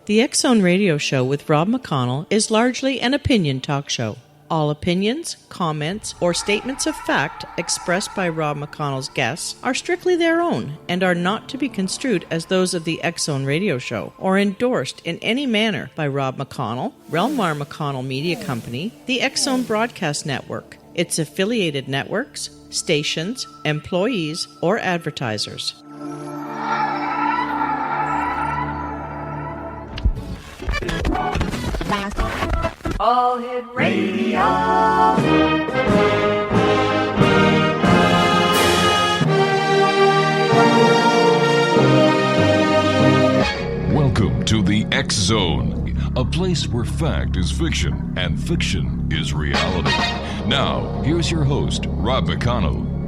The X Zone Radio Show with Rob McConnell is largely an opinion talk show. All opinions, comments, or statements of fact expressed by Rob McConnell's guests are strictly their own and are not to be construed as those of the X Zone Radio Show or endorsed in any manner by Rob McConnell, Relmar McConnell Media Company, the X Zone Broadcast Network, its affiliated networks, stations, employees, or advertisers. All Hit Radio. Welcome to the X Zone, a place where fact is fiction and fiction is reality. Now, here's your host, Rob McConnell.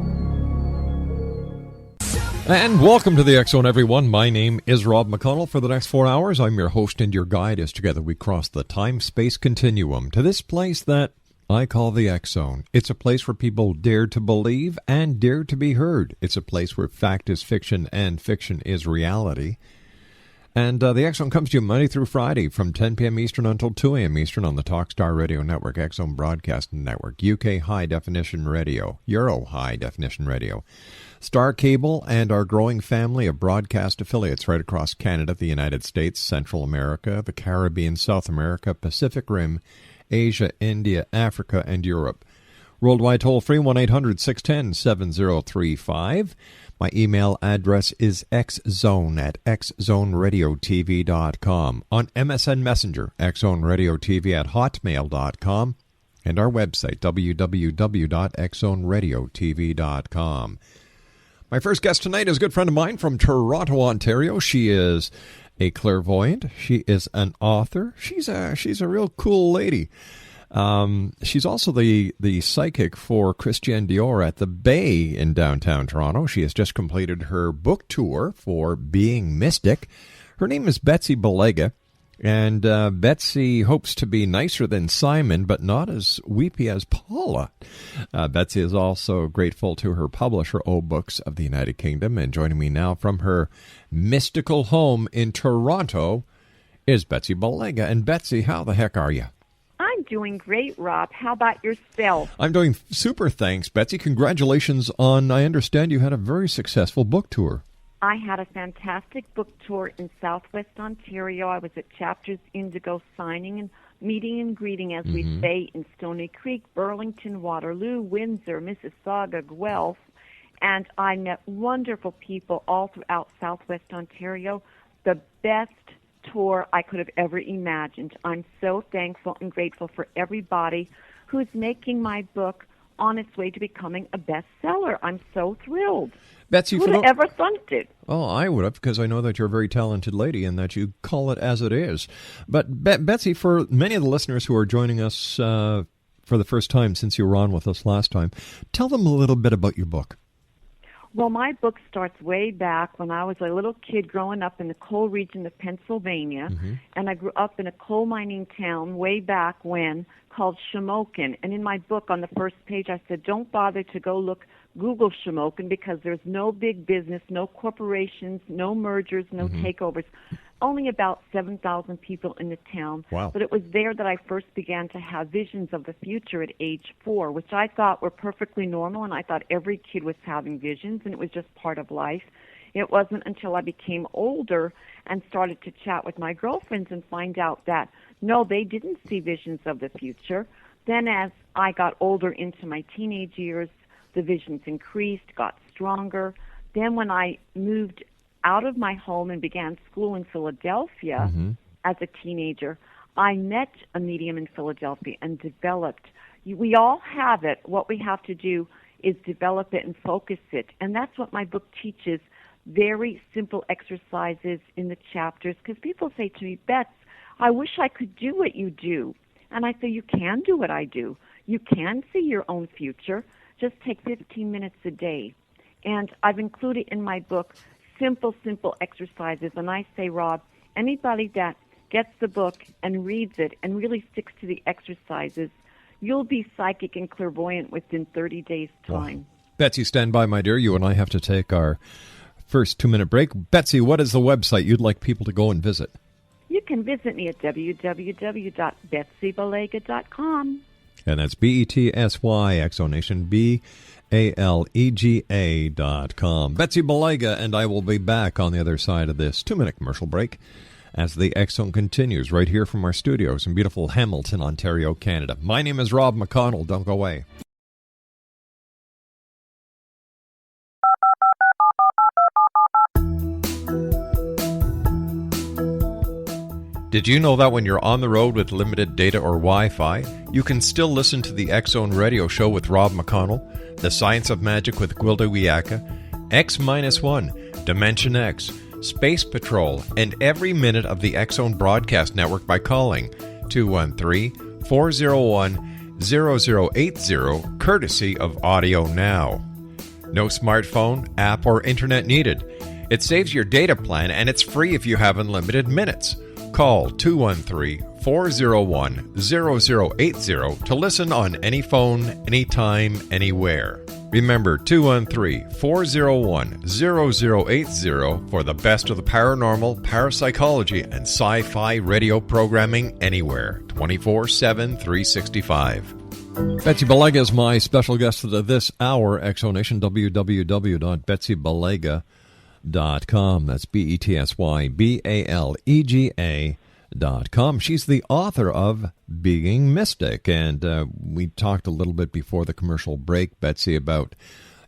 And welcome to the X Zone, everyone. My name is Rob McConnell. For the next 4 hours, I'm your host and your guide as together we cross the time-space continuum to this place that I call the X Zone. It's a place where people dare to believe and dare to be heard. It's a place where fact is fiction and fiction is reality. And the X Zone comes to you Monday through Friday from 10 p.m. Eastern until 2 a.m. Eastern on the Talkstar Radio Network, X Zone Broadcasting Network, UK High Definition Radio, Euro High Definition Radio, Star Cable, and our growing family of broadcast affiliates right across Canada, the United States, Central America, the Caribbean, South America, Pacific Rim, Asia, India, Africa, and Europe. Worldwide toll-free, 1-800-610-7035. My email address is xzone@xzoneradiotv.com. On MSN Messenger, xzoneradiotv@hotmail.com. And our website, www.xzoneradiotv.com. My first guest tonight is a good friend of mine from Toronto, Ontario. She is a clairvoyant. She is an author. She's a real cool lady. She's also the psychic for Christian Dior at the Bay in downtown Toronto. She has just completed her book tour for Being Mystic. Her name is Betsy Balega, and Betsy hopes to be nicer than Simon, but not as weepy as Paula. Betsy is also grateful to her publisher, O Books of the United Kingdom, and joining me now from her mystical home in Toronto is Betsy Balega. And Betsy, how the heck are you? I'm doing great, Rob. How about yourself? I'm doing super, thanks, Betsy. Congratulations on, I understand you had a very successful book tour. I had a fantastic book tour in Southwest Ontario. I was at Chapters Indigo signing and meeting and greeting, as we say, in Stony Creek, Burlington, Waterloo, Windsor, Mississauga, Guelph. And I met wonderful people all throughout Southwest Ontario. The best tour I could have ever imagined. I'm so thankful and grateful for everybody who's making my book on its way to becoming a bestseller. I'm so thrilled. Betsy, who would have ever thought it? Oh, I would have, because I know that you're a very talented lady and that you call it as it is. But Betsy, for many of the listeners who are joining us for the first time since you were on with us last time, tell them a little bit about your book. Well, my book starts way back when I was a little kid growing up in the coal region of Pennsylvania, and I grew up in a coal mining town way back when called Shamokin. And in my book, on the first page, I said, don't bother to Google Shamokin, because there's no big business, no corporations, no mergers, no takeovers. Only about 7,000 people in the town. Wow. But it was there that I first began to have visions of the future at age 4, which I thought were perfectly normal, and I thought every kid was having visions, and it was just part of life. It wasn't until I became older and started to chat with my girlfriends and find out that, no, they didn't see visions of the future. Then as I got older into my teenage years, the visions increased, got stronger. Then when I moved out of my home and began school in Philadelphia as a teenager, I met a medium in Philadelphia and developed. We all have it. What we have to do is develop it and focus it. And that's what my book teaches, very simple exercises in the chapters. Because people say to me, Bets, I wish I could do what you do. And I say, you can do what I do. You can see your own future. Just take 15 minutes a day. And I've included in my book simple exercises. And I say, Rob, anybody that gets the book and reads it and really sticks to the exercises, you'll be psychic and clairvoyant within 30 days' time. Oh. Betsy, stand by, my dear. You and I have to take our first 2-minute break. Betsy, what is the website you'd like people to go and visit? You can visit me at www.betsybalega.com. And that's BETSY, Exonation, BALEGA.com. Betsy Balega and I will be back on the other side of this 2-minute commercial break as the X Zone continues right here from our studios in beautiful Hamilton, Ontario, Canada. My name is Rob McConnell. Don't go away. Did you know that when you're on the road with limited data or Wi-Fi, you can still listen to the X Zone radio show with Rob McConnell, The Science of Magic with Gwilda Wiyaka, X-1, Dimension X, Space Patrol, and every minute of the X Zone broadcast network by calling 213-401-0080, courtesy of Audio Now. No smartphone, app, or internet needed. It saves your data plan and it's free if you have unlimited minutes. Call 213-401-0080 to listen on any phone, anytime, anywhere. Remember 213-401-0080 for the best of the paranormal, parapsychology, and sci-fi radio programming anywhere, 24/7, 365. Betsy Balega is my special guest of this hour. Exonation, www.betsybalega.com. That's BETSYBALEGA.com. She's the author of Being Mystic. And we talked a little bit before the commercial break, Betsy, about,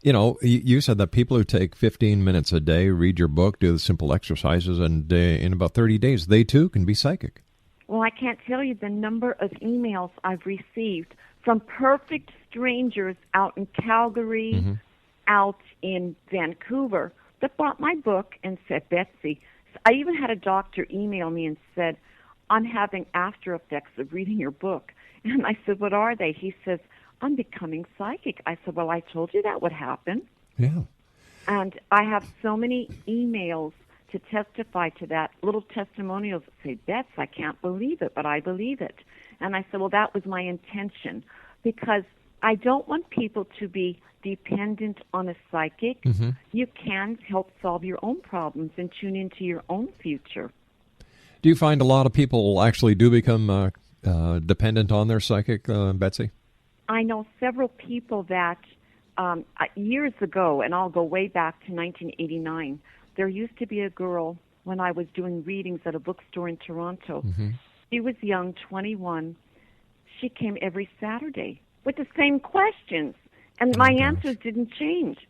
you said that people who take 15 minutes a day, read your book, do the simple exercises, and in about 30 days, they too can be psychic. Well, I can't tell you the number of emails I've received from perfect strangers out in Calgary, out in Vancouver, that bought my book and said, Betsy, I even had a doctor email me and said, I'm having after effects of reading your book. And I said, what are they? He says, I'm becoming psychic. I said, well, I told you that would happen. Yeah. And I have so many emails to testify to that, little testimonials that say, Bets, I can't believe it, but I believe it. And I said, well, that was my intention, because I don't want people to be dependent on a psychic. You can help solve your own problems and tune into your own future. Do you find a lot of people actually do become dependent on their psychic, Betsy? I know several people that years ago, and I'll go way back to 1989, there used to be a girl when I was doing readings at a bookstore in Toronto. She was young, 21. She came every Saturday with the same questions. And my answers didn't change.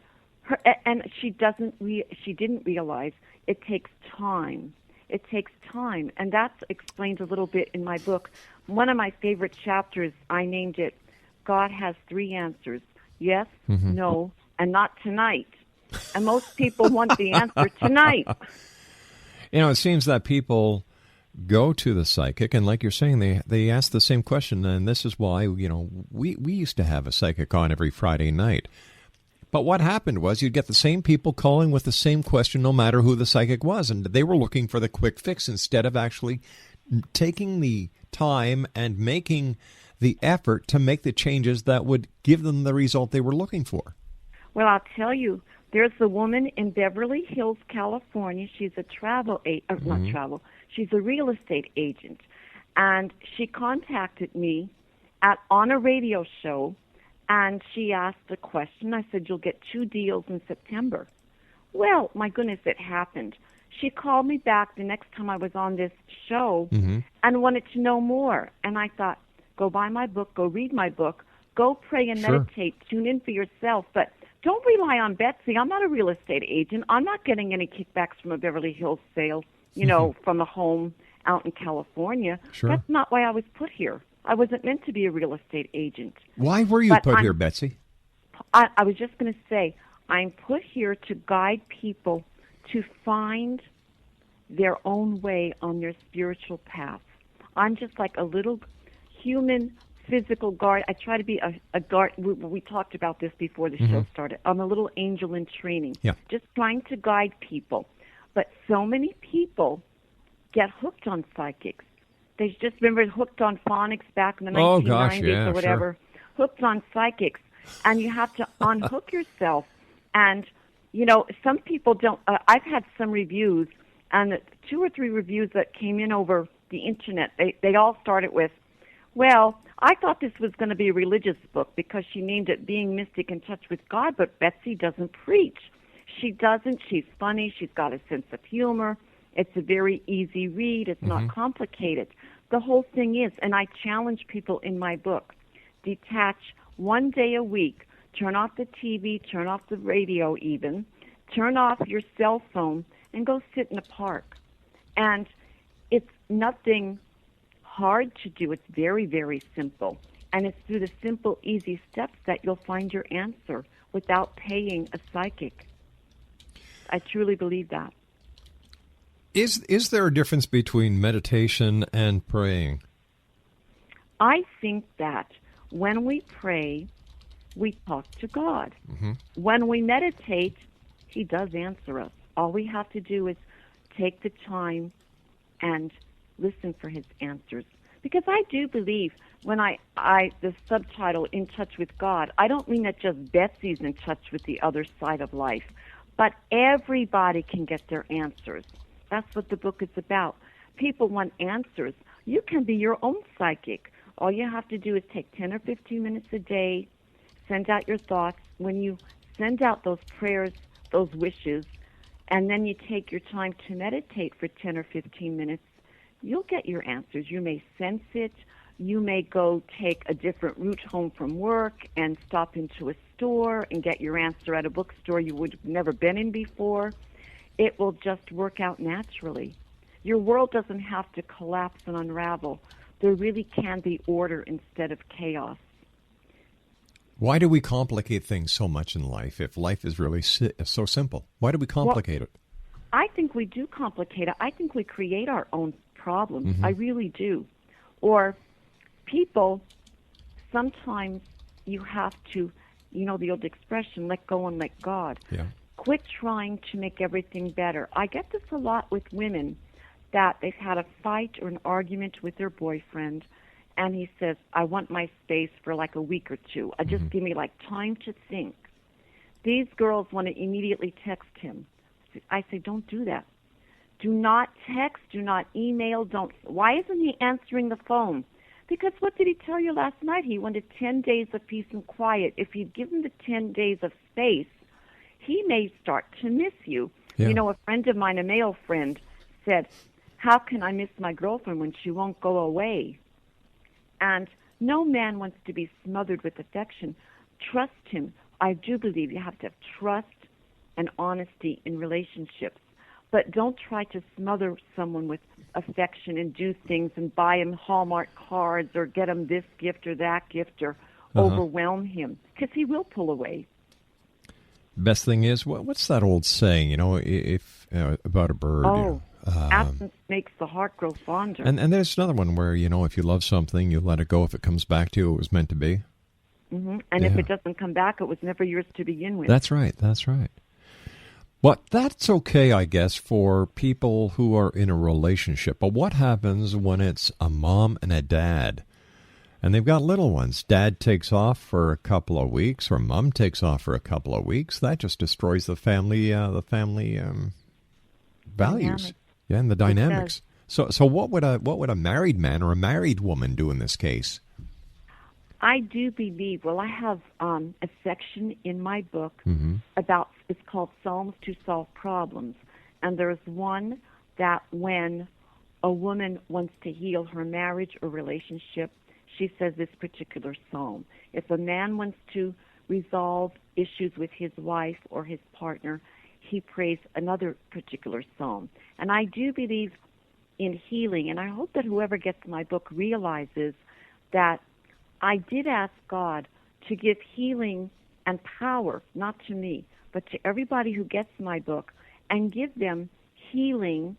And she didn't realize it takes time. It takes time. And that's explained a little bit in my book. One of my favorite chapters, I named it, God Has 3 Answers. Yes, no, and not tonight. And most people want the answer tonight. It seems that people go to the psychic, and like you're saying, they ask the same question, and this is why, we used to have a psychic on every Friday night. But what happened was you'd get the same people calling with the same question no matter who the psychic was, and they were looking for the quick fix instead of actually taking the time and making the effort to make the changes that would give them the result they were looking for. Well, I'll tell you, there's a woman in Beverly Hills, California. She's a she's a real estate agent. And she contacted me on a radio show, and she asked a question. I said, you'll get 2 deals in September. Well, my goodness, it happened. She called me back the next time I was on this show and wanted to know more. And I thought, go buy my book, go read my book, go pray and meditate, tune in for yourself. But don't rely on Betsy. I'm not a real estate agent. I'm not getting any kickbacks from a Beverly Hills sale, from a home out in California. That's not why I was put here. I wasn't meant to be a real estate agent. Why were you put here, Betsy? I was just going to say, I'm put here to guide people to find their own way on their spiritual path. I'm just like a little human physical guard. I try to be a guard. We talked about this before the show started. I'm a little angel in training, just trying to guide people. But so many people get hooked on psychics. They just remember hooked on phonics back in the 1990s or whatever. Hooked on psychics. And you have to unhook yourself. And, some people don't. I've had some reviews, and 2 or 3 reviews that came in over the internet, they all started with, well, I thought this was going to be a religious book because she named it Being Mystic in Touch with God, but Betsy doesn't preach. She doesn't. She's funny. She's got a sense of humor. It's a very easy read. It's not complicated. The whole thing is, and I challenge people in my book, detach one day a week, turn off the TV, turn off the radio even, turn off your cell phone, and go sit in a park. And it's nothing hard to do. It's very, very simple. And it's through the simple, easy steps that you'll find your answer without paying a psychic. I truly believe that. Is there a difference between meditation and praying? I think that when we pray, we talk to God. When we meditate, He does answer us. All we have to do is take the time and listen for His answers. Because I do believe when the subtitle, In Touch with God, I don't mean that just Betsy's in touch with the other side of life, but everybody can get their answers. That's what the book is about. People want answers. You can be your own psychic. All you have to do is take 10 or 15 minutes a day, send out your thoughts. When you send out those prayers, those wishes, and then you take your time to meditate for 10 or 15 minutes, you'll get your answers. You may sense it. You may go take a different route home from work and stop into a store and get your answer at a bookstore you would have never been in before. It will just work out naturally. Your world doesn't have to collapse and unravel. There really can be order instead of chaos. Why do we complicate things so much in life if life is really so simple? Why do we complicate it? I think we do complicate it. I think we create our own problems. I really do. Or people, sometimes you have to, you know the old expression, let go and let God. Yeah. Quit trying to make everything better. I get this a lot with women that they've had a fight or an argument with their boyfriend, and he says, I want my space for like a week or two. Just give me like time to think. These girls want to immediately text him. I say, don't do that. Do not text, do not email, why isn't he answering the phone? Because what did he tell you last night? He wanted 10 days of peace and quiet. If you'd give him the 10 days of space, he may start to miss you. Yeah. You know, a friend of mine, a male friend, said, how can I miss my girlfriend when she won't go away? And no man wants to be smothered with affection. Trust him. I do believe you have to have trust and honesty in relationships. But don't try to smother someone with affection and do things and buy him Hallmark cards or get him this gift or that gift or overwhelm him, because he will pull away. Best thing is, what's that old saying, if about a bird? Absence makes the heart grow fonder. And there's another one where, if you love something, you let it go. If it comes back to you, it was meant to be. And if it doesn't come back, it was never yours to begin with. That's right. But that's okay, I guess, for people who are in a relationship. But what happens when it's a mom and a dad, and they've got little ones? Dad takes off for a couple of weeks, or mom takes off for a couple of weeks. That just destroys the family values, and the dynamics. So what would a married man or a married woman do in this case? I do believe, I have a section in my book about, it's called Psalms to Solve Problems. And there's one that when a woman wants to heal her marriage or relationship, she says this particular psalm. If a man wants to resolve issues with his wife or his partner, he prays another particular psalm. And I do believe in healing, and I hope that whoever gets my book realizes that I did ask God to give healing and power, not to me, but to everybody who gets my book, and give them healing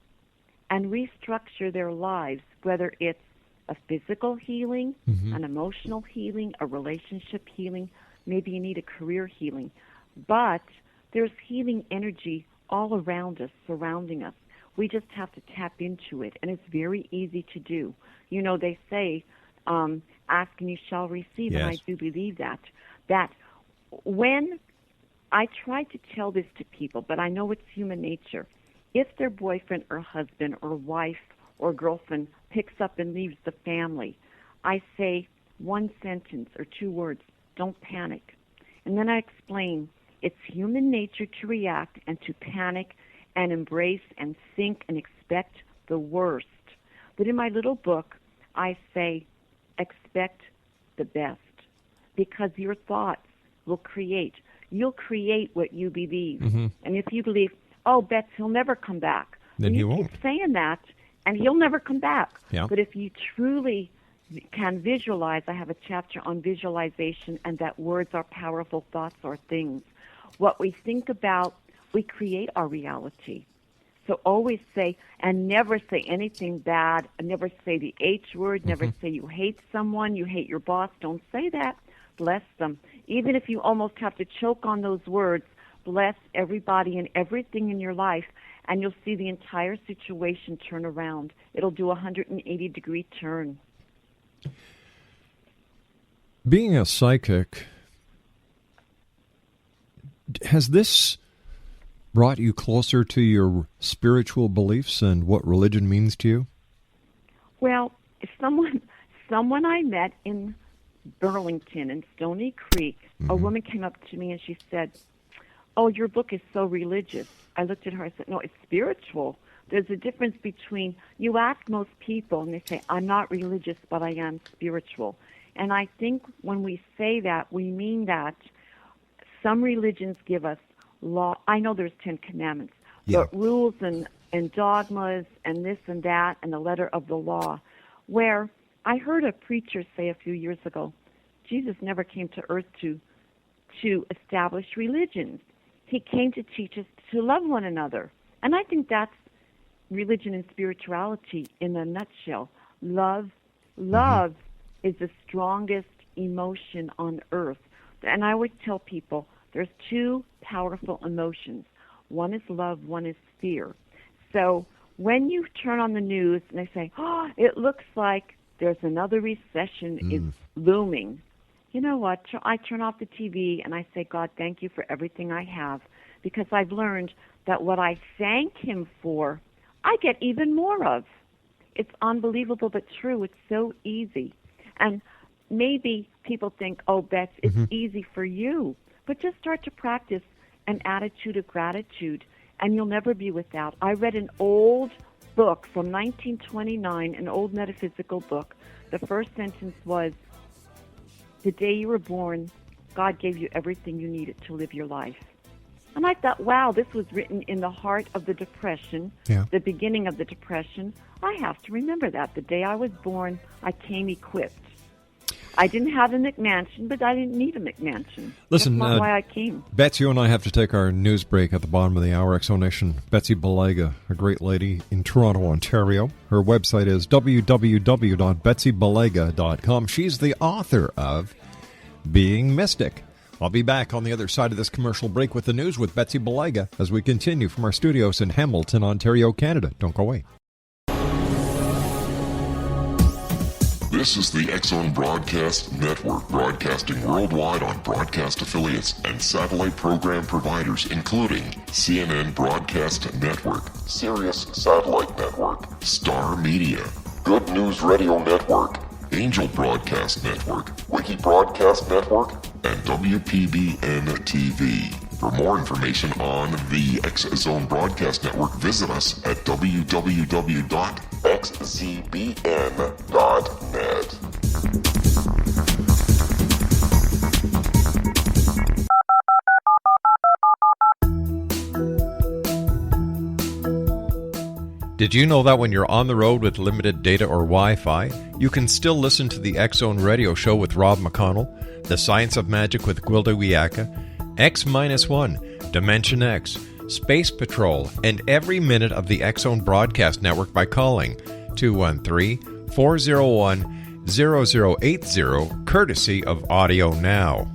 and restructure their lives, whether it's a physical healing, an emotional healing, a relationship healing, maybe you need a career healing. But there's healing energy all around us, surrounding us. We just have to tap into it, and it's very easy to do. They say, ask and you shall receive, yes. And I do believe that when I try to tell this to people, but I know it's human nature, if their boyfriend or husband or wife or girlfriend picks up and leaves the family, I say one sentence or 2 words, don't panic. And then I explain it's human nature to react and to panic and embrace and think and expect the worst. But in my little book, I say expect the best, because your thoughts will create. You'll create what you believe. Mm-hmm. And if you believe, oh, Bets, he'll never come back, then you won't. Keep saying that, and he'll never come back. Yeah. But if you truly can visualize, I have a chapter on visualization, and that words are powerful, thoughts are things. What we think about, we create our reality. So always say, and never say anything bad, and never say the H word, never say you hate someone, you hate your boss. Don't say that. Bless them. Even if you almost have to choke on those words, bless everybody and everything in your life, and you'll see the entire situation turn around. It'll do a 180-degree turn. Being a psychic, has this brought you closer to your spiritual beliefs and what religion means to you? Well, someone I met in Burlington in Stony Creek, a woman came up to me and she said, oh, your book is so religious. I looked at her, I said, no, it's spiritual. There's a difference between, you ask most people and they say, I'm not religious, but I am spiritual. And I think when we say that, we mean that. Some religions give us law. I know there's 10 commandments, but rules and dogmas and this and that and the letter of the law, where I heard a preacher say a few years ago, Jesus never came to earth to establish religions. He came to teach us to love one another. And I think that's religion and spirituality in a nutshell. Love is the strongest emotion on earth. And I always tell people there's 2 powerful emotions. One is love, one is fear. So when you turn on the news and they say, oh, it looks like there's another recession is looming. You know what? I turn off the TV and I say, God, thank you for everything I have, because I've learned that what I thank him for, I get even more of. It's unbelievable but true. It's so easy. And maybe people think, oh, Beth, it's easy for you. But just start to practice an attitude of gratitude, and you'll never be without. I read an old book from 1929, an old metaphysical book. The first sentence was, the day you were born, God gave you everything you needed to live your life. And I thought, wow, this was written in the heart of the Depression, the beginning of the Depression. I have to remember that. The day I was born, I came equipped. I didn't have a McMansion, but I didn't need a McMansion. Listen, that's not why I came. Betsy, you and I have to take our news break at the bottom of the hour. Exonation. Betsy Balega, a great lady in Toronto, Ontario. Her website is www.betsybalega.com. She's the author of Being Mystic. I'll be back on the other side of this commercial break with the news with Betsy Balega as we continue from our studios in Hamilton, Ontario, Canada. Don't go away. This is the X-Zone Broadcast Network, broadcasting worldwide on broadcast affiliates and satellite program providers, including CNN Broadcast Network, Sirius Satellite Network, Star Media, Good News Radio Network, Angel Broadcast Network, Wiki Broadcast Network, and WPBN TV. For more information on the X-Zone Broadcast Network, visit us at www.xzbn.net. Did you know that when you're on the road with limited data or Wi-Fi, you can still listen to the X-Zone Radio Show with Rob McConnell, The Science of Magic with Gwilda Wiyaka, X-1, Dimension X, Space Patrol, and every minute of the X-Zone Broadcast Network by calling 213-401-0080, courtesy of Audio Now.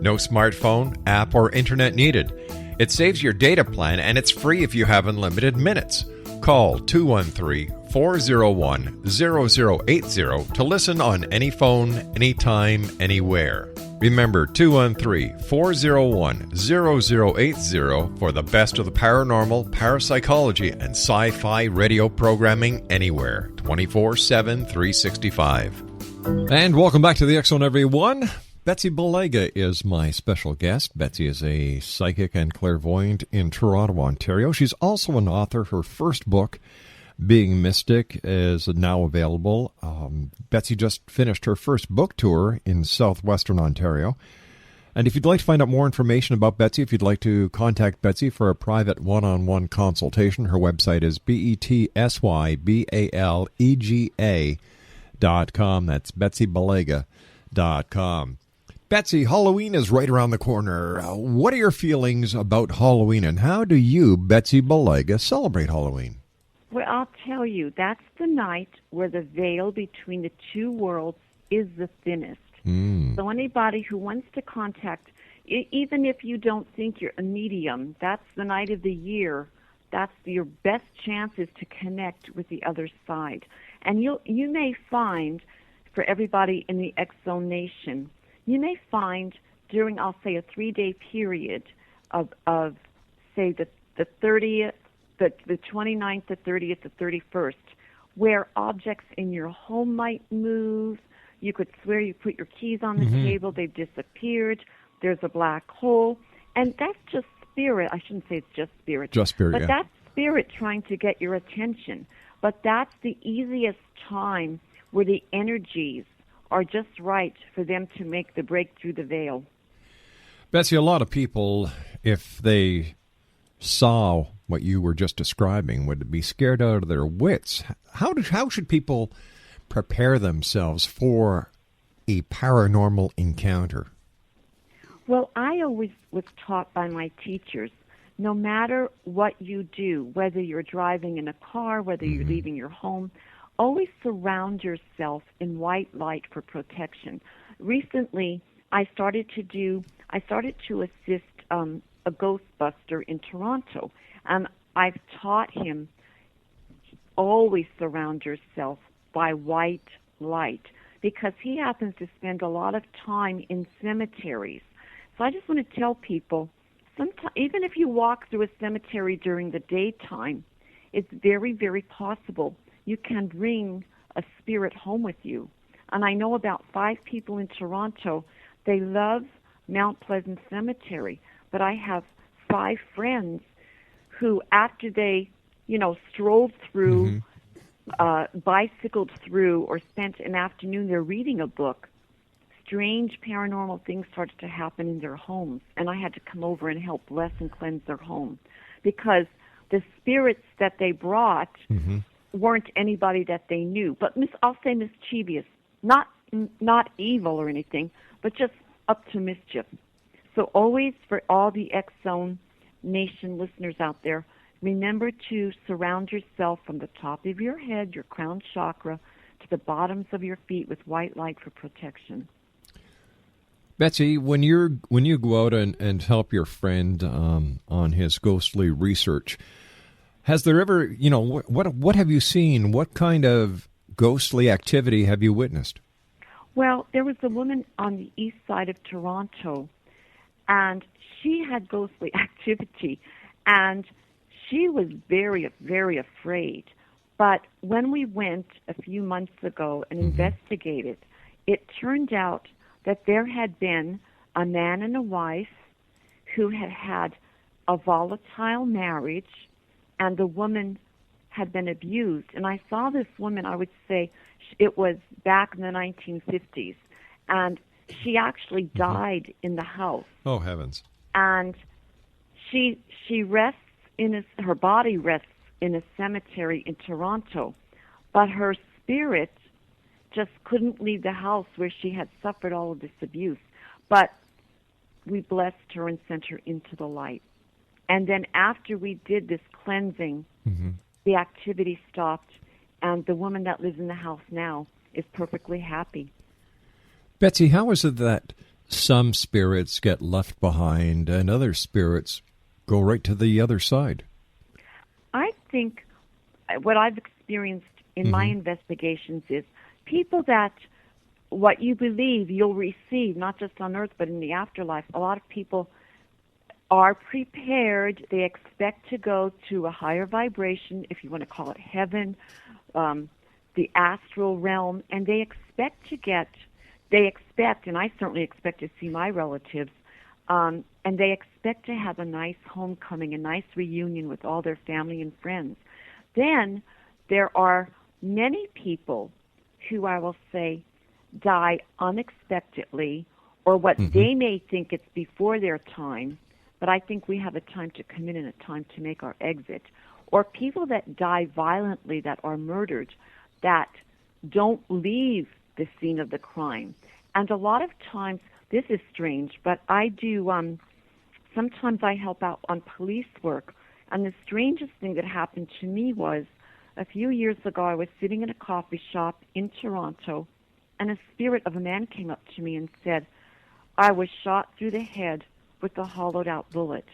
No smartphone, app, or internet needed. It saves your data plan, and it's free if you have unlimited minutes. Call 213-401-0080 to listen on any phone, anytime, anywhere. Remember, 213-401-0080 for the best of the paranormal, parapsychology, and sci-fi radio programming anywhere, 24/7, 365. And welcome back to the X Zone, everyone. Betsy Balega is my special guest. Betsy is a psychic and clairvoyant in Toronto, Ontario. She's also an author. Her first book, Being Mystic, is now available. Betsy just finished her first book tour in southwestern Ontario. And if you'd like to find out more information about Betsy, if you'd like to contact Betsy for a private one-on-one consultation, her website is BetsyBalega.com. That's BetsyBalega.com. Betsy, Halloween is right around the corner. What are your feelings about Halloween, and how do you, Betsy Balega, celebrate Halloween? Well, I'll tell you, that's the night where the veil between the two worlds is the thinnest. So anybody who wants to contact, even if you don't think you're a medium, that's the night of the year. That's your best chances to connect with the other side. And you may find, for everybody in the X Zone Nation, you may find during, I'll say, a 3-day period of say, the 30th, the 29th, the 30th, the 31st, where objects in your home might move. You could swear you put your keys on the table, they've disappeared, there's a black hole, and that's just spirit. I shouldn't say it's just spirit. Just spirit, but yeah. that's spirit trying to get your attention. But that's the easiest time where the energies are just right for them to make the break through the veil. Betsy, a lot of people, if they saw what you were just describing, would be scared out of their wits. How should people prepare themselves for a paranormal encounter? Well, I always was taught by my teachers, no matter what you do, whether you're driving in a car, whether you're leaving your home, always surround yourself in white light for protection. Recently, I started to assist a Ghostbuster in Toronto, and I've taught him always surround yourself by white light, because he happens to spend a lot of time in cemeteries. So I just want to tell people, sometimes, even if you walk through a cemetery during the daytime, it's very, very possible you can bring a spirit home with you. And I know about 5 people in Toronto, they love Mount Pleasant Cemetery, but I have 5 friends who, after they, strolled through, bicycled through, or spent an afternoon there reading a book, strange paranormal things started to happen in their homes, and I had to come over and help bless and cleanse their home, because the spirits that they brought weren't anybody that they knew, but I'll say mischievous, not evil or anything, but just up to mischief. So always, for all the X Zone Nation listeners out there, remember to surround yourself from the top of your head, your crown chakra, to the bottoms of your feet with white light for protection. Betsy, when you go out and help your friend on his ghostly research, has there ever, what have you seen? What kind of ghostly activity have you witnessed? Well, there was a woman on the east side of Toronto, and she had ghostly activity, and she was very, very afraid. But when we went a few months ago and investigated, it turned out that there had been a man and a wife who had had a volatile marriage, and the woman had been abused. And I saw this woman, I would say it was back in the 1950s, and she actually died in the house. Oh, heavens. And she rests her body rests in a cemetery in Toronto, but her spirit just couldn't leave the house where she had suffered all of this abuse. But we blessed her and sent her into the light. And then after we did this cleansing, the activity stopped, and the woman that lives in the house now is perfectly happy. Betsy, how is it that some spirits get left behind and other spirits go right to the other side? I think what I've experienced in my investigations is people that what you believe, you'll receive, not just on earth, but in the afterlife. A lot of people are prepared. They expect to go to a higher vibration, if you want to call it heaven, the astral realm, and they expect, and I certainly expect to see my relatives, and they expect to have a nice homecoming, a nice reunion with all their family and friends. Then there are many people who, I will say, die unexpectedly, or what they may think it's before their time, but I think we have a time to come in and a time to make our exit. Or people that die violently, that are murdered, that don't leave the scene of the crime. And a lot of times, this is strange, but I do, sometimes I help out on police work, and the strangest thing that happened to me was, a few years ago, I was sitting in a coffee shop in Toronto, and a spirit of a man came up to me and said, I was shot through the head with a hollowed-out bullet.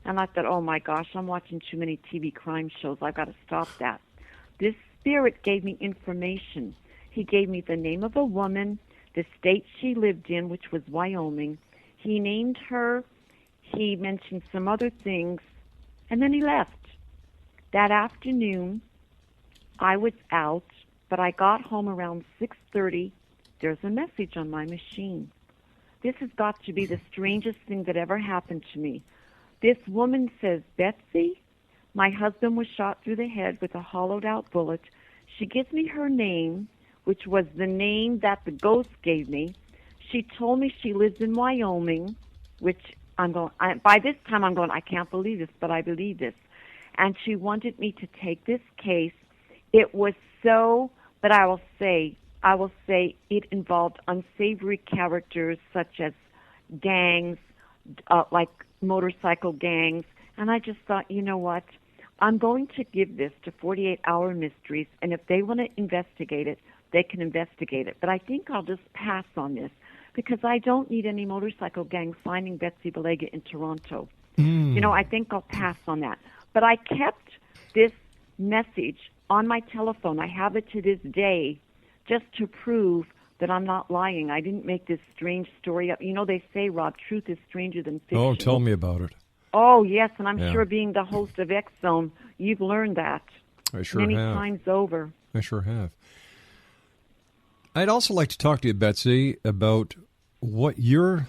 And I thought, oh, my gosh, I'm watching too many TV crime shows. I've got to stop that. This spirit gave me information. He gave me the name of a woman, the state she lived in, which was Wyoming. He named her. He mentioned some other things, and then he left. That afternoon, I was out, but I got home around 6:30. There's a message on my machine. This has got to be the strangest thing that ever happened to me. This woman says, Betsy, my husband was shot through the head with a hollowed-out bullet. She gives me her name, which was the name that the ghost gave me. She told me she lives in Wyoming, which by this time I'm going, I can't believe this, but I believe this. And she wanted me to take this case. It was so, but I will say it involved unsavory characters such as gangs, like motorcycle gangs. And I just thought, you know what? I'm going to give this to 48-Hour Mysteries, and if they want to investigate it, they can investigate it. But I think I'll just pass on this because I don't need any motorcycle gangs finding Betsy Balega in Toronto. I think I'll pass on that. But I kept this message on my telephone. I have it to this day just to prove that I'm not lying. I didn't make this strange story up. You know, they say, Rob, truth is stranger than fiction. Oh, tell me about it. Oh, yes, and I'm sure being the host of X Zone, you've learned that I sure many have. times over. I sure have. I'd also like to talk to you, Betsy, about what your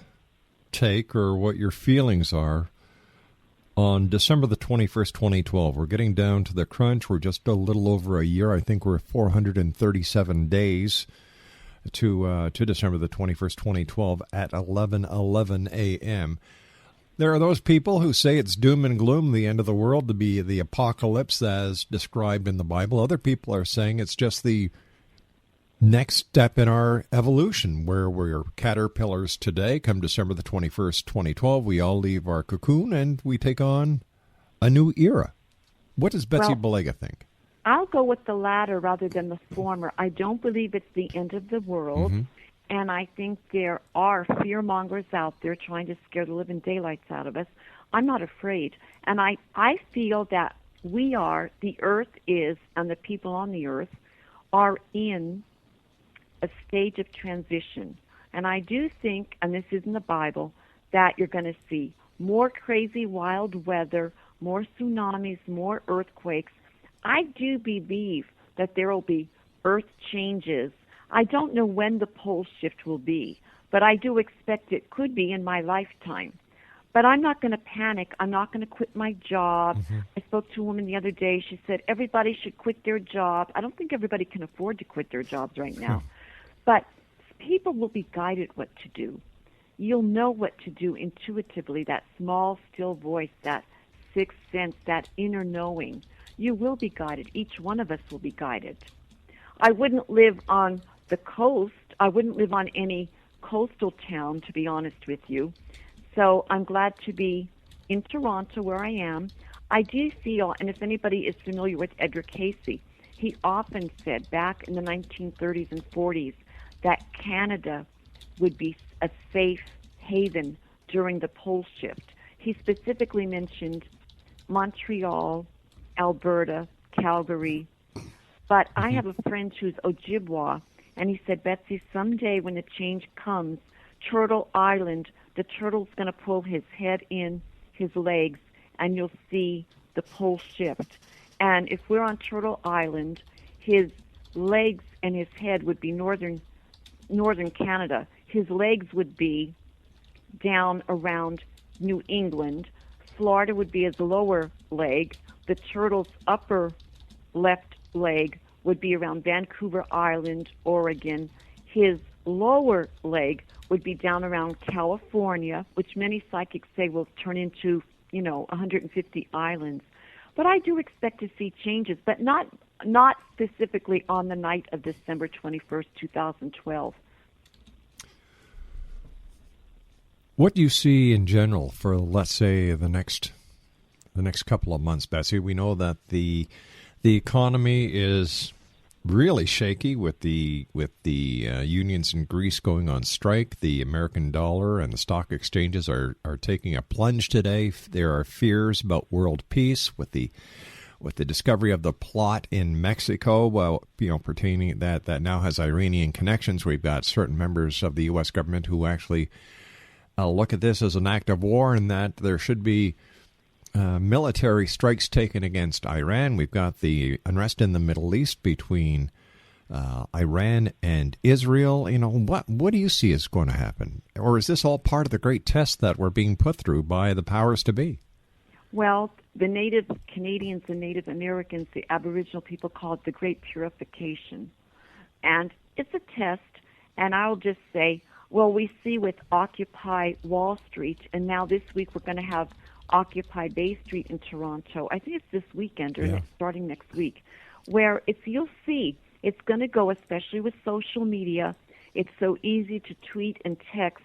take or what your feelings are on December the 21st, 2012. We're getting down to the crunch. We're just a little over a year. I think we're 437 days to December the 21st, 2012 at 11:11 a.m. There are those people who say it's doom and gloom, the end of the world, to be the apocalypse as described in the Bible. Other people are saying it's just the next step in our evolution, where we're caterpillars today. Come December the 21st, 2012, we all leave our cocoon and we take on a new era. What does Betsy Balega think? I'll go with the latter rather than the former. I don't believe it's the end of the world, and I think there are fear-mongers out there trying to scare the living daylights out of us. I'm not afraid, and I feel that the earth is, and the people on the earth are in a stage of transition. And I do think, and this is in the Bible, that you're going to see more crazy wild weather, more tsunamis, more earthquakes. I do believe that there will be earth changes. I don't know when the pole shift will be, but I do expect it could be in my lifetime. But I'm not going to panic. I'm not going to quit my job. I spoke to a woman the other day. She said everybody should quit their job. I don't think everybody can afford to quit their jobs right now. But people will be guided what to do. You'll know what to do intuitively, that small, still voice, that sixth sense, that inner knowing. You will be guided. Each one of us will be guided. I wouldn't live on the coast. I wouldn't live on any coastal town, to be honest with you. So I'm glad to be in Toronto, where I am. I do feel, and if anybody is familiar with Edgar Cayce, he often said back in the 1930s and 40s that Canada would be a safe haven during the pole shift. He specifically mentioned Montreal, Alberta, Calgary. But I have a friend who's Ojibwa, And he said, Betsy, someday when the change comes, Turtle Island, the turtle's going to pull his head in, his legs, and you'll see the pole shift. And if we're on Turtle Island, his legs and his head would be northern Canada. His legs would be down around New England. Florida would be his lower leg. The turtle's upper left leg would be around Vancouver Island, Oregon. His lower leg would be down around California, which many psychics say will turn into, 150 islands. But I do expect to see changes, but not specifically on the night of December 21st, 2012. What do you see in general for, let's say, the next couple of months, Betsy? We know that the economy is really shaky with the unions in Greece going on strike. The American dollar and the stock exchanges are taking a plunge today. There are fears about world peace with the discovery of the plot in Mexico, pertaining that now has Iranian connections. We've got certain members of the U.S. government who actually look at this as an act of war, and that there should be military strikes taken against Iran. We've got the unrest in the Middle East between Iran and Israel. What do you see is going to happen? Or is this all part of the great test that we're being put through by the powers to be? Well, the Native Canadians and Native Americans, the Aboriginal people, call it the Great Purification. And it's a test, and I'll just say, well, we see with Occupy Wall Street, and now this week we're going to have Occupy Bay Street in Toronto. I think it's this weekend or starting next week, where you'll see it's going to go, especially with social media. It's so easy to tweet and text,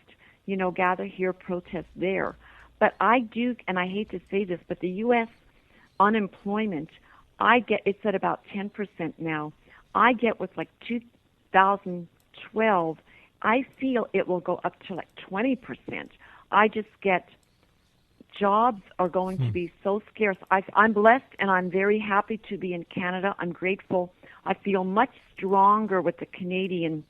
gather here, protest there. But I do, and I hate to say this, but the U.S. unemployment, it's at about 10% now. I get with 2012, I feel it will go up to 20%. I just get jobs are going to be so scarce. I'm blessed, and I'm very happy to be in Canada. I'm grateful. I feel much stronger with the Canadian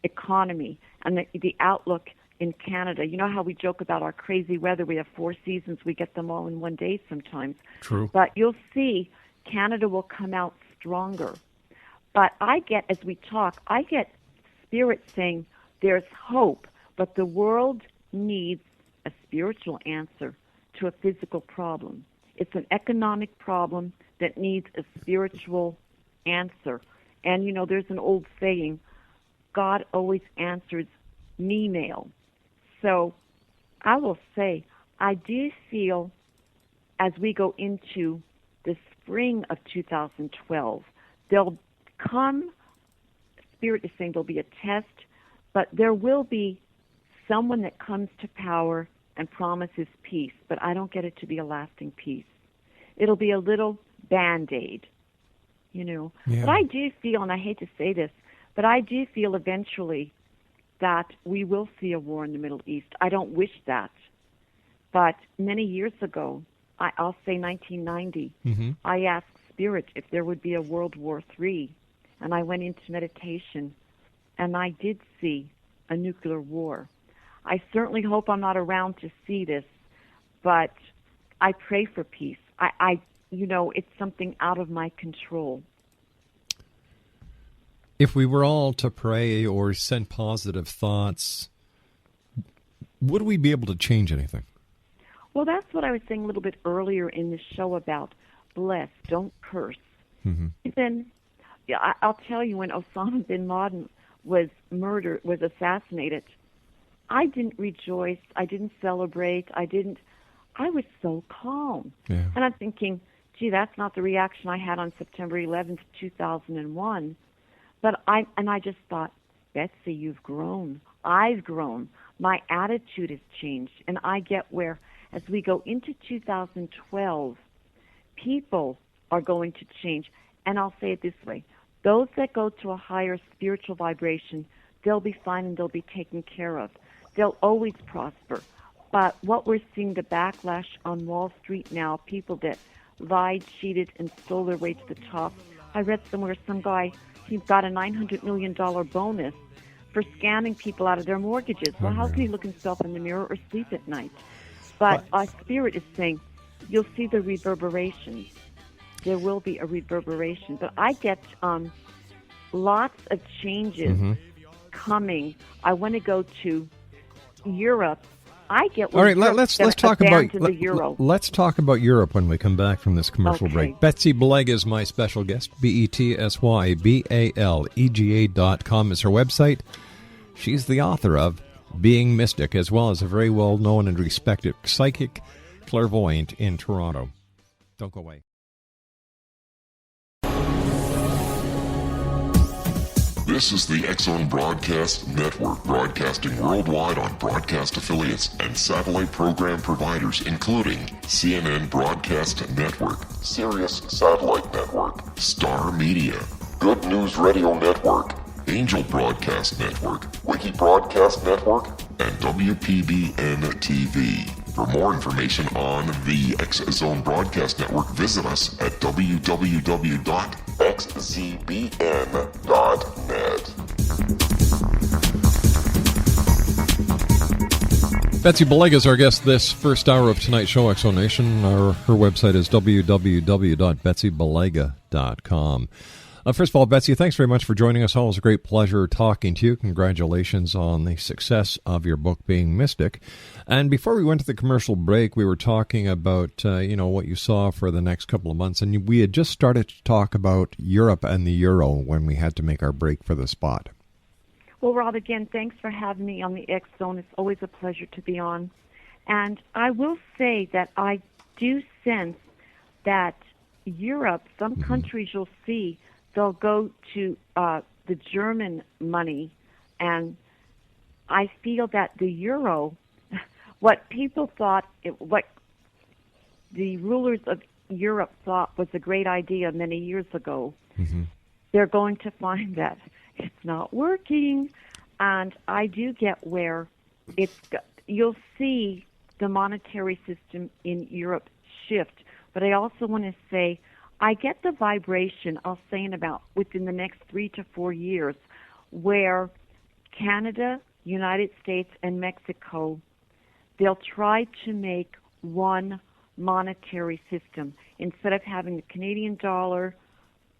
economy and the outlook in Canada. You know how we joke about our crazy weather? We have 4 seasons. We get them all in one day sometimes. True. But you'll see Canada will come out stronger. But as we talk, I get spirit saying there's hope, but the world needs a spiritual answer to a physical problem. It's an economic problem that needs a spiritual answer. And, there's an old saying, God always answers me mail. So I will say, I do feel as we go into the spring of 2012, there'll come, Spirit is saying there'll be a test, but there will be someone that comes to power and promises peace, but I don't get it to be a lasting peace. It'll be a little Band-Aid, Yeah. But I do feel, and I hate to say this, but I do feel eventually that we will see a war in the Middle East. I don't wish that. But many years ago, I'll say 1990, I asked Spirit if there would be a World War III, and I went into meditation, and I did see a nuclear war. I certainly hope I'm not around to see this, but I pray for peace. It's something out of my control. If we were all to pray or send positive thoughts, would we be able to change anything? Well, that's what I was saying a little bit earlier in the show about bless, don't curse. Then, I'll tell you, when Osama bin Laden was assassinated, I didn't rejoice. I didn't celebrate. I was so calm. Yeah. And I'm thinking, gee, that's not the reaction I had on September 11th, 2001. But I just thought, Betsy, you've grown. I've grown. My attitude has changed. And I get where, as we go into 2012, people are going to change. And I'll say it this way. Those that go to a higher spiritual vibration, they'll be fine and they'll be taken care of. They'll always prosper. But what we're seeing, the backlash on Wall Street now, people that lied, cheated, and stole their way to the top, I read somewhere some guy, he's got a $900 million bonus for scamming people out of their mortgages. Well, how can he look himself in the mirror or sleep at night? But our spirit is saying, you'll see the reverberation. There will be a reverberation. But I get lots of changes coming. I want to go to Europe. I get. All right, let's talk about the euro. Let's talk about Europe when we come back from this commercial break. Betsy Balega is my special guest. BetsyBalega.com is her website. She's the author of Being Mystic, as well as a very well-known and respected psychic clairvoyant in Toronto. Don't go away. This is the X-Zone Broadcast Network, broadcasting worldwide on broadcast affiliates and satellite program providers, including CNN Broadcast Network, Sirius Satellite Network, Star Media, Good News Radio Network, Angel Broadcast Network, Wiki Broadcast Network, and WPBN TV. For more information on the X-Zone Broadcast Network, visit us at www.xzbn.net. Betsy Balega is our guest this first hour of tonight's show, X-Zone Nation. Her website is www.betsybalega.com. First of all, Betsy, thanks very much for joining us. Always a great pleasure talking to you. Congratulations on the success of your book, Being Mystic. And before we went to the commercial break, we were talking about, what you saw for the next couple of months. And we had just started to talk about Europe and the euro when we had to make our break for the spot. Well, Rob, again, thanks for having me on the X-Zone. It's always a pleasure to be on. And I will say that I do sense that Europe, some countries you'll see, they'll go to the German money, and I feel that the euro, what people thought, what the rulers of Europe thought was a great idea many years ago, they're going to find that it's not working. And I do get where you'll see the monetary system in Europe shift. But I also want to say, I get the vibration, I'll say within the next 3 to 4 years, where Canada, United States, and Mexico, they'll try to make one monetary system. Instead of having the Canadian dollar,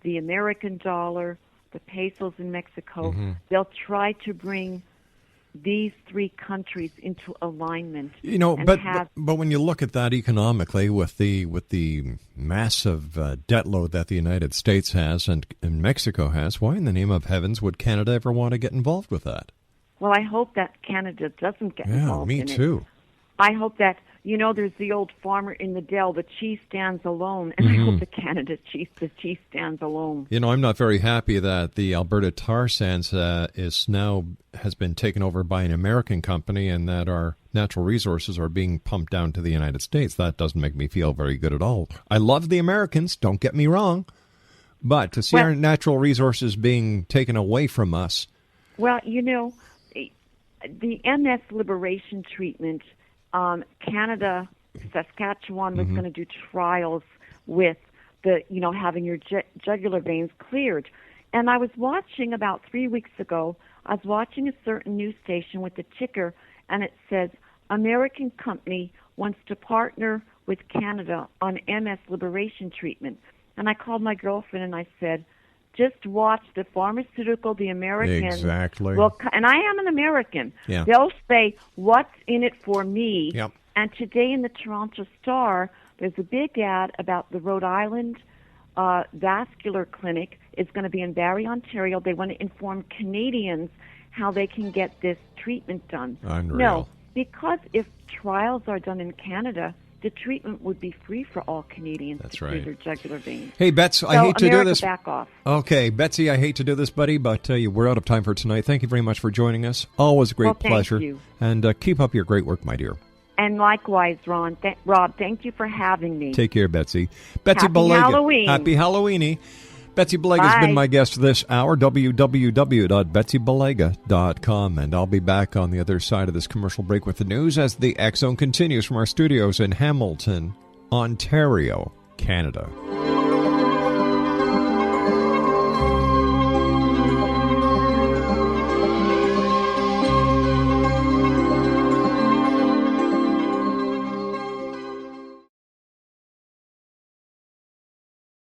the American dollar, the pesos in Mexico, they'll try to bring these three countries into alignment. But when you look at that economically, with the massive debt load that the United States has and Mexico has, why in the name of heavens would Canada ever want to get involved with that? Well, I hope that Canada doesn't get involved in it. Yeah, me too. I hope that, there's the old farmer in the dell, the cheese stands alone, and I hope the Canada cheese stands alone. I'm not very happy that the Alberta tar sands has been taken over by an American company, and that our natural resources are being pumped down to the United States. That doesn't make me feel very good at all. I love the Americans, don't get me wrong, but to see our natural resources being taken away from us. Well, the MS liberation treatment, Canada, Saskatchewan was going to do trials with having your jugular veins cleared. And I was watching about 3 weeks ago, I was watching a certain news station with the ticker, and it says, American company wants to partner with Canada on MS liberation treatment. And I called my girlfriend and I said, just watch the pharmaceutical, the American. Exactly. And I am an American. Yeah. They'll say, what's in it for me? Yep. And today in the Toronto Star, there's a big ad about the Rhode Island vascular clinic. It's going to be in Barrie, Ontario. They want to inform Canadians how they can get this treatment done. Unreal. No, because if trials are done in Canada, the treatment would be free for all Canadians. That's to right. Their jugular veins. Hey, Bets, I hate to do this. Back off. Okay, Betsy, I hate to do this, buddy, but we're out of time for tonight. Thank you very much for joining us. Always a great pleasure. Thank you. And keep up your great work, my dear. And likewise, Rob, thank you for having me. Take care, Betsy. Betsy Happy Balega. Halloween. Happy Halloweeny. Betsy Balega has been my guest this hour, www.betsybalega.com. And I'll be back on the other side of this commercial break with the news as the X-Zone continues from our studios in Hamilton, Ontario, Canada.